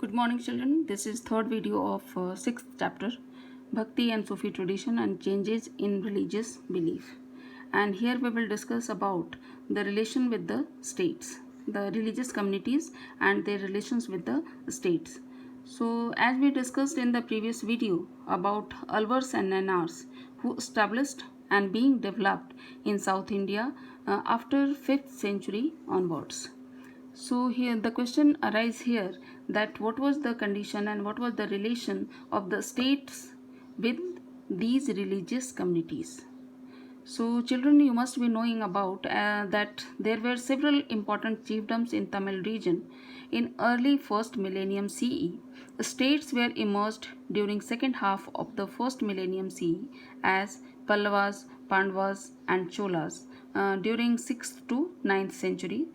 Good morning, children. This is third video of sixth chapter, Bhakti and Sufi tradition and changes in religious belief. And here we will discuss about the relation with the states, the religious communities and their relations with the states. So, as we discussed in the previous video about Alvars and Nanars, who established and being developed in South India after 5th century onwards. So here the question arises here that what was the condition and what was the relation of the states with these religious communities. So children, you must be knowing about that there were several important chiefdoms in Tamil region in early first millennium CE. States were emerged during second half of the first millennium CE as Pallavas, Pandavas and Cholas. During 6th to 9th century,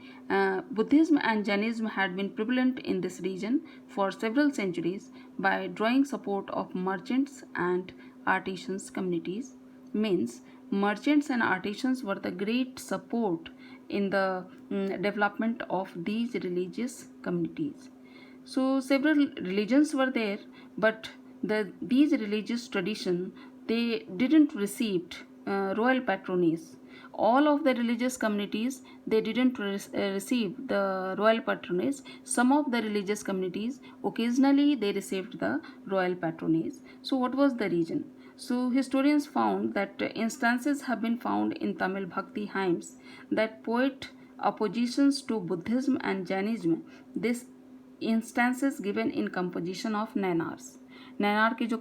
Buddhism and Jainism had been prevalent in this region for several centuries by drawing support of merchants and artisans communities. Means merchants and artisans were the great support in the development of these religious communities. So several religions were there, but these religious tradition they didn't received royal patronage. All of the religious communities they didn't receive the royal patronage. Some of the religious communities occasionally they received the royal patronage. So what was the reason? So historians found that instances have been found in Tamil Bhakti hymns that poet oppositions to Buddhism and Jainism. This instances given in composition of Nainars. Nainar के जो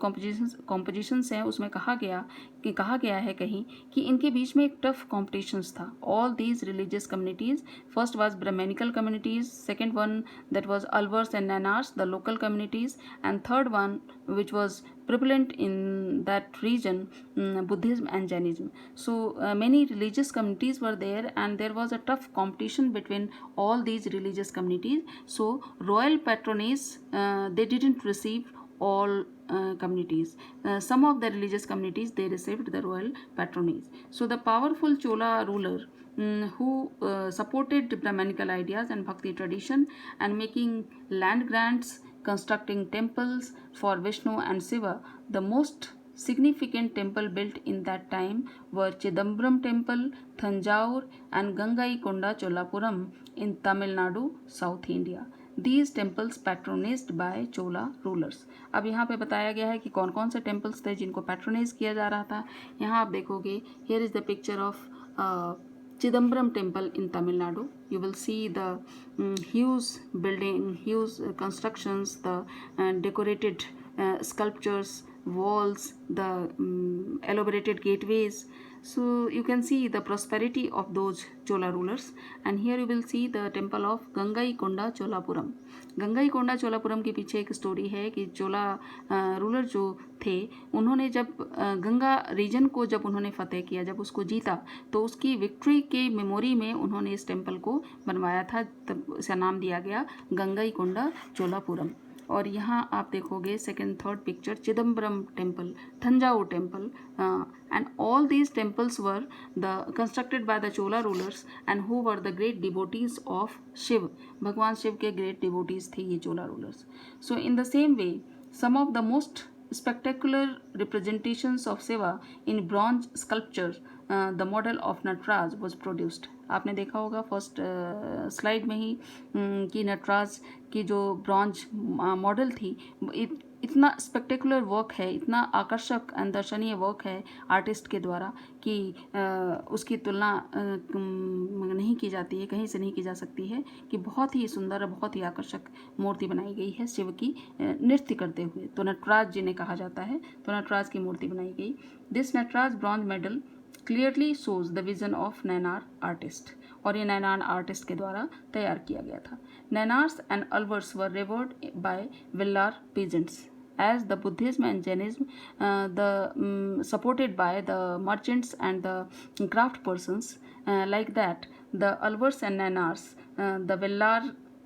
compositions हैं उसमें कहा गया है कहीं कि इनके बीच में एक टफ कॉम्पिटिशन्स था. All these religious communities, first was Brahmanical communities, second one that was Alvars and Nayanars the local communities, and third one which was prevalent in that region, Buddhism and Jainism. So many religious communities were there and there was a tough competition between all these religious communities. So royal patronage they didn't receive all communities. Some of the religious communities they received the royal patronage. So the powerful Chola ruler who supported Brahmanical ideas and Bhakti tradition and making land grants, constructing temples for Vishnu and Shiva. The most significant temple built in that time were Chidambaram temple, Thanjavur and Gangaikonda Cholapuram in Tamil Nadu, South India. These temples patronized by Chola rulers. अब यहाँ पे बताया गया है कि कौन कौन से temples थे जिनको patronized किया जा रहा था. यहाँ आप देखोगे, here is the picture of Chidambaram temple in Tamil Nadu. You will see the huge building, huge constructions, the decorated sculptures, walls, the elaborated gateways. So you can see the prosperity of those Chola rulers. And here you will see the temple of Gangaikonda Cholapuram. Gangaikonda Cholapuram के पीछे एक story है कि चोला ruler जो थे उन्होंने जब Ganga reason को जब उन्होंने फतेह किया, जब उसको जीता, तो उसकी विक्ट्री के मेमोरी में उन्होंने इस टेम्पल को बनवाया था. तब इसका नाम दिया गया गंगाईकोंडा चोलापुरम. और यहाँ आप देखोगे second third picture Chidambaram temple, Thanjavur temple, and all these temples were the constructed by the Chola rulers and who were the great devotees of Shiva. भगवान शिव के ग्रेट डिवोटीज थे ये Chola rulers. So in the same way some of the most spectacular representations of Shiva in bronze sculpture, the model of Nataraj was produced. आपने देखा होगा first slide में ही कि नटराज की जो ब्रॉन्ज मॉडल थी, इतना स्पेक्टेकुलर वर्क है, इतना आकर्षक एंड दर्शनीय वर्क है आर्टिस्ट के द्वारा कि उसकी तुलना नहीं की जाती है, कहीं से नहीं की जा सकती है. कि बहुत ही सुंदर और बहुत ही आकर्षक मूर्ति बनाई गई है शिव की नृत्य करते हुए. तो नटराज जिन्हें कहा जाता है, तो नटराज की मूर्ति बनाई गई. This Nataraj bronze medal clearly shows the vision of Nayanar artist. और ये नैनार आर्टिस्ट के द्वारा तैयार किया गया था. Nayanars and Alvars were revered by Vellalar peasants as the Buddhism and Jainism supported by the merchants and the craft persons. Like that the Alvars and Nainars, the Vellar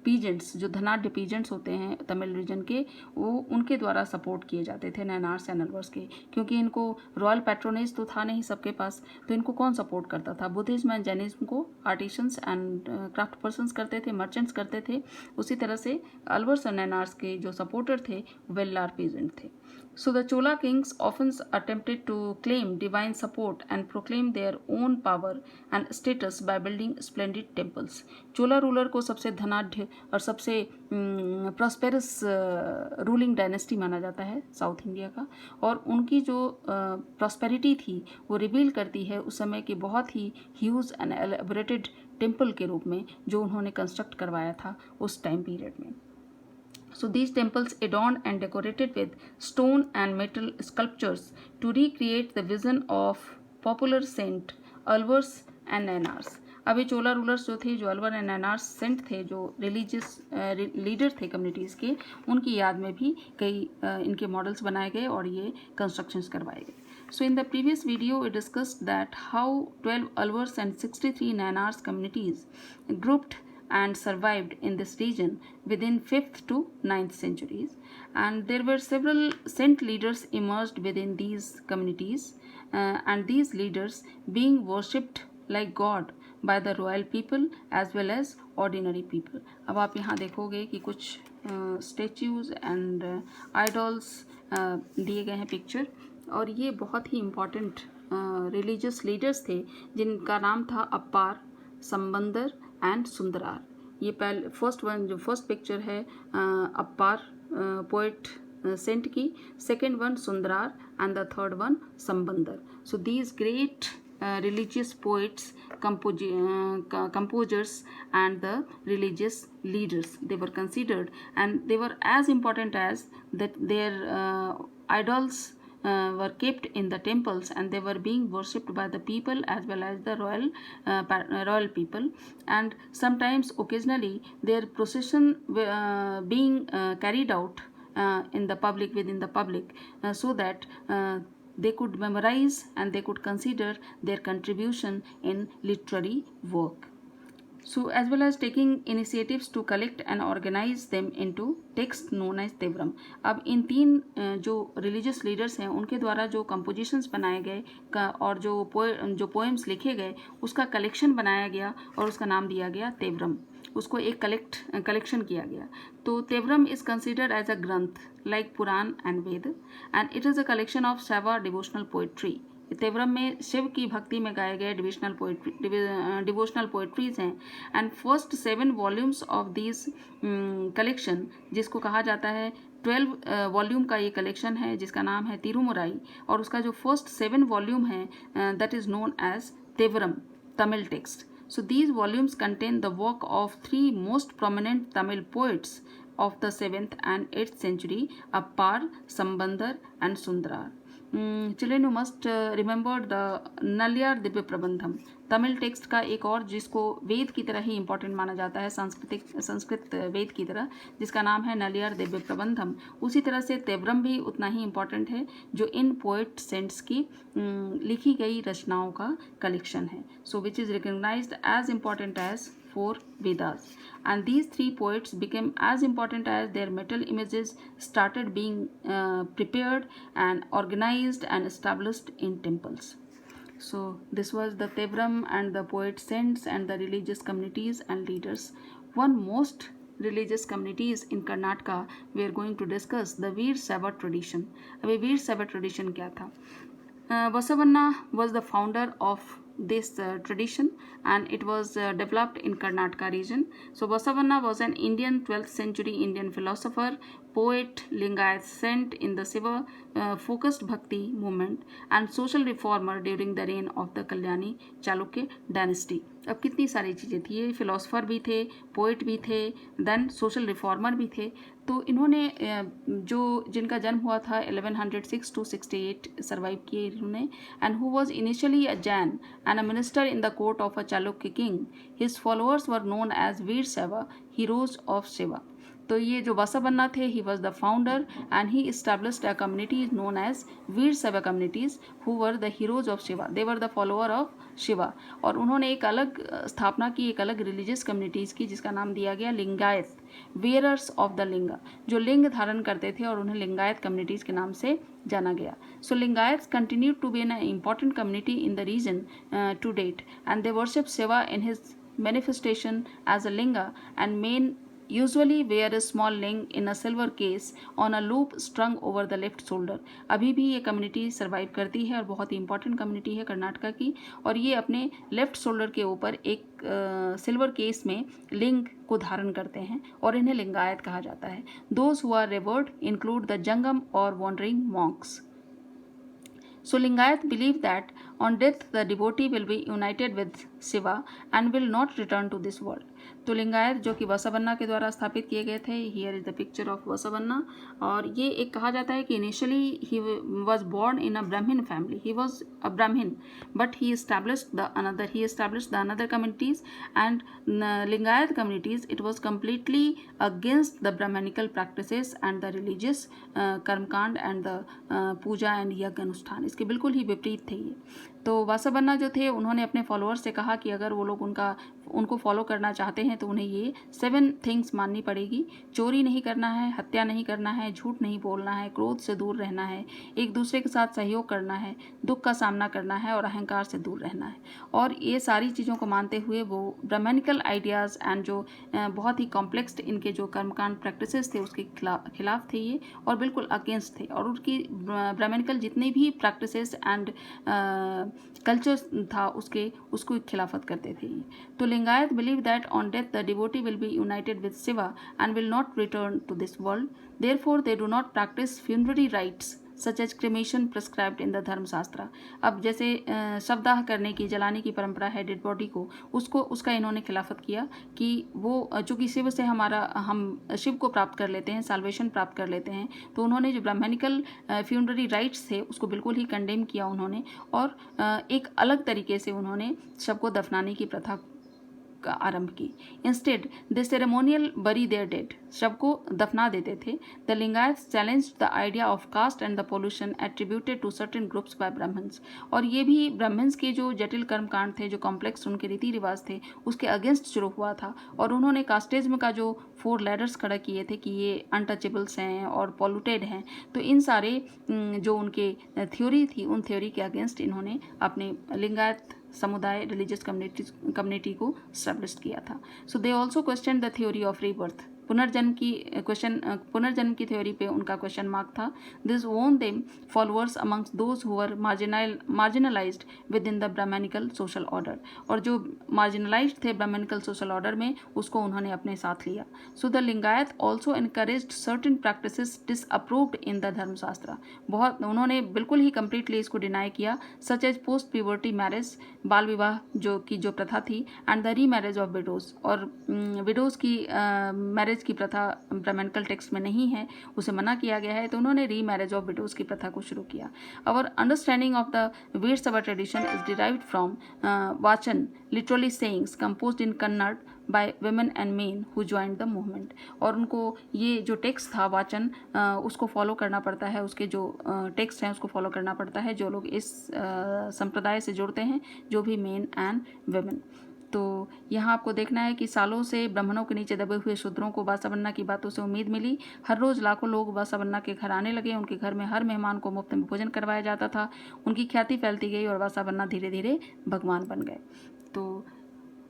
peasants, जो धनाढ़ peasants होते हैं तमिल रीजन के, वो उनके द्वारा सपोर्ट किए जाते थे नैनार्स एंड अलवर्स के, क्योंकि इनको रॉयल पैट्रोनेज तो था नहीं सबके पास, तो इनको कौन सपोर्ट करता था? बुद्धिज्म एंड जैनिज्म को आर्टिशंस एंड क्राफ्ट पर्सनस करते थे, मर्चेंट्स करते थे। उसी तरह से अलवर्स और नैनार्स के जो सपोर्टर थे वेल्लार पीजेंट थे। So the Chola kings often attempted to claim divine support and proclaim their own power and status by building splendid temples. Chola ruler को सबसे धनाढ़ और सबसे प्रॉस्पेरस रूलिंग डायनेस्टी माना जाता है साउथ इंडिया का, और उनकी जो प्रॉस्पेरिटी थी वो रिवील करती है उस समय की बहुत ही ह्यूज एंड एलेबोरेटेड टेम्पल के रूप में जो उन्होंने कंस्ट्रक्ट करवाया था उस टाइम पीरियड में। So these temples adorned and decorated with stone and metal sculptures to recreate the vision of popular saint Alvars and Nayanars. अब ये चोला रूलर्स जो थे, जो अलवर एंड नैनार्स सेंट थे, जो रिलीजियस लीडर थे कम्युनिटीज़ के, उनकी याद में भी कई इनके मॉडल्स बनाए गए और ये कंस्ट्रक्शंस करवाए गए। So in the previous video we discussed that how 12 Alvars and 63 Nainars communities grouped and survived in this region within 5th to 9th centuries, and there were several saint leaders emerged within these communities, and these leaders being worshipped like God by the royal people as well as ordinary people। अब आप यहाँ देखोगे कि कुछ statues and idols दिए गए हैं picture, और ये बहुत ही इम्पॉर्टेंट रिलीजियस लीडर्स थे जिनका नाम था अप्पार, संबंदर एंड सुंदरार। ये पहले फर्स्ट पिक्चर है अप्पार पोएट सेंट की, second one Sundarar and the third one Sambandar. So these great religious poets, composers and the religious leaders, they were considered, and they were as important as that their idols were kept in the temples, and they were being worshipped by the people as well as the royal people, and sometimes occasionally their procession being carried out in the public, within the public, so that they could memorize and they could consider their contribution in literary work. So as well as taking initiatives to collect and organize them into text known as तेवरम। अब इन तीन जो religious leaders हैं उनके द्वारा जो compositions बनाए गए और जो poems लिखे गए उसका collection बनाया गया और उसका नाम दिया गया तेवरम। उसको एक कलेक्शन किया गया। तो Tevaram is considered as a grantha like Purana and Veda, and it is a collection of Shaiva devotional poetry. Tevaram में शिव की भक्ति में गाए गए डिवोशनल पोइट्रीज हैं, and first 7 volumes of this collection, जिसको कहा जाता है 12 वॉल्यूम का ये कलेक्शन है जिसका नाम है तिरुमुराई, और उसका जो फर्स्ट 7 वॉल्यूम है that is known as Tevaram Tamil text. So these volumes contain the work of 3 most prominent Tamil poets of the 7th and 8th century, Appar, Sambandar and Sundarar। Children, you must remember the Nalyar Divya Prabandham, Tamil text का एक और जिसको वेद की तरह ही important माना जाता है, संस्कृत वेद की तरह, जिसका नाम है नलियार दिव्य प्रबंधम। उसी तरह से तेवरम भी उतना ही इम्पोर्टेंट है जो इन पोएट सेंट्स की लिखी गई रचनाओं का कलेक्शन है। So which is recognised as important as 4 Vedas, and these 3 poets became as important as their metal images started being prepared and organized and established in temples. So this was the Tevram and the poet saints and the religious communities and leaders. One most religious communities in Karnataka, we are going to discuss the Veer Saiva tradition. अभी Veer Saiva tradition क्या था? Vasavanna was the founder of this tradition, and it was developed in Karnataka region. So Vasavanna was an Indian 12th century Indian philosopher, poet, Lingayat saint in the Shiva focused bhakti movement, and social reformer during the reign of the Kalyani Chalukya dynasty। अब कितनी सारी चीज़ें थी, ये philosopher भी थे, poet भी थे, देन सोशल रिफॉर्मर भी थे। तो इन्होंने जो जिनका जन्म हुआ था 1106 to 68 सर्वाइव किए इन्होंने, and who was initially a Jain and a minister in the court of a Chalukya king. His followers were known as Veera Shaiva, heroes of Shiva. तो ये जो वासवन्ना थे, he was the founder and he established a community known as Veera Shaiva communities who were the heroes of Shiva, they were the follower of Shiva. और उन्होंने एक अलग स्थापना की, एक अलग रिलीजियस कम्युनिटीज़ की, जिसका नाम दिया गया लिंगायत, वेयरर्स ऑफ द लिंगा, जो लिंग धारण करते थे, और उन्हें लिंगायत कम्युनिटीज़ के नाम से जाना गया। So Lingayats continue to be an important community in the region to date and they worship Shiva in his manifestation as a linga and men usually wear a small ling in a silver case on a loop strung over the left shoulder। अभी भी ये community survive करती है और बहुत ही important community है कर्नाटका की, और ये अपने लेफ्ट शोल्डर के ऊपर एक सिल्वर केस में लिंग को धारण करते हैं और इन्हें लिंगायत कहा जाता है। Those who are revered include the jangam और wandering monks. So Lingayat believe that on death the devotee will be united with Shiva and will not return to this world। तो लिंगायत जो कि वासवन्ना के द्वारा स्थापित किए गए थे, here is the picture of Basavanna. और ये एक कहा जाता है कि initially he was born in a Brahmin family, he was a Brahmin, but he established the another communities and Lingayat communities, it was completely against the Brahmanical practices and the religious कर्मकांड and the Puja and यज्ञ अनुष्ठान, इसके बिल्कुल ही विपरीत थे ये। तो वासवन्ना जो थे, उन्होंने अपने फॉलोअर्स से कहा कि अगर वो लोग उनको फॉलो करना चाहते हैं तो उन्हें ये 7 थिंग्स माननी पड़ेगी। चोरी नहीं करना है, हत्या नहीं करना है, झूठ नहीं बोलना है, क्रोध से दूर रहना है, एक दूसरे के साथ सहयोग करना है, दुख का सामना करना है और अहंकार से दूर रहना है। और ये सारी चीज़ों को मानते हुए वो ब्राह्मणिकल आइडियाज़ एंड जो बहुत ही कॉम्प्लेक्स इनके जो कर्मकांड प्रैक्टिसेस थे उसके खिलाफ थे ये, और बिल्कुल अगेंस्ट थे। और उनकी ब्राह्मणिकल जितने भी प्रैक्टिसेस एंड कल्चर था उसको खिलाफत करते थे। तो Lingayat believe that on death the devotee will be united with Shiva and will not return to this world, therefore they do not practise funerary rites such as cremation prescribed in the Dharmashastra. अब जैसे शवदाह करने की, जलाने की परंपरा है डेड बॉडी को, उसका इन्होंने खिलाफत किया कि वो चूँकि शिव से हम शिव को प्राप्त कर लेते हैं, साल्वेशन प्राप्त कर लेते हैं, तो उन्होंने जो ब्राह्मणिकल फ्यूनररी राइट्स थे उसको बिल्कुल ही कंडेम किया उन्होंने, और एक अलग तरीके से उन्होंने शव को दफनाने की प्रथा का आरंभ की। Instead they ceremonial bury their dead, शव को दफना देते थे। The Lingayats challenged the idea of caste and the pollution attributed to certain groups by Brahmans. और ये भी ब्राह्मण्स के जो जटिल कर्मकांड थे, जो कॉम्प्लेक्स उनके रीति रिवाज थे, उसके अगेंस्ट शुरू हुआ था। और उन्होंने कास्टेज्म का जो 4 लैडर्स खड़ा किए थे कि ये अनटचेबल्स हैं और पॉल्यूटेड हैं, तो इन सारे जो उनके थ्योरी थी, उन थ्योरी के अगेंस्ट इन्होंने अपने लिंगायत समुदाय रिलीजियस कम्युनिटी को स्टैब्लिश किया था। So they also question the theory of rebirth, पुनर्जन्म की थ्योरी पे उनका क्वेश्चन मार्क था। This won them followers amongst those who were marginalised within the Brahmanical social order, और जो मार्जिनलाइज्ड थे ब्राह्मणिकल सोशल ऑर्डर में, उसको उन्होंने अपने साथ लिया। So the Lingayat also encouraged certain practices disapproved in the Dharmashastra, बहुत उन्होंने बिल्कुल ही कंप्लीटली इसको डिनाई किया, such as post puberty marriage, बाल विवाह जो प्रथा थी, and the remarriage of widows, और विडोज की मैरिज की प्रथा ब्राह्मणिकल टेक्स्ट में नहीं है, उसे मना किया गया है, तो उन्होंने री मैरिज ऑफ विडोज की प्रथा को शुरू किया। आवर अंडरस्टैंडिंग ऑफ द वीर शैव ट्रेडिशन इज डिराइव्ड फ्रॉम वाचन, literally sayings composed in Kannada by women and men who joined the movement. और उनको ये जो टेक्स्ट था वाचन, उसको फॉलो करना पड़ता है, उसके जो टेक्स्ट हैं उसको फॉलो करना पड़ता है जो लोग इस संप्रदाय से जुड़ते हैं, जो भी मेन एंड वुमेन। तो यहाँ आपको देखना है कि सालों से ब्राह्मणों के नीचे दबे हुए शूद्रों को वासवन्ना की बातों से उम्मीद मिली। हर रोज़ लाखों लोग वासवन्ना के घर आने लगे, उनके घर में हर मेहमान को मुफ्त में भोजन करवाया जाता था, उनकी ख्याति फैलती गई और वासवन्ना धीरे धीरे भगवान बन गए। तो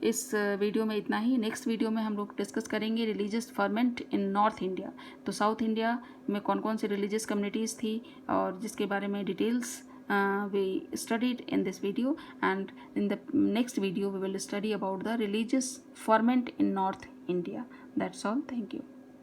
इस वीडियो में इतना ही। नेक्स्ट वीडियो में हम लोग डिस्कस करेंगे religious format in north India. तो साउथ इंडिया में कौन कौन सी रिलीजियस कम्युनिटीज़ थी और जिसके बारे में details we studied in this video, and in the next video we will study about the religious ferment in North India. That's all. Thank you.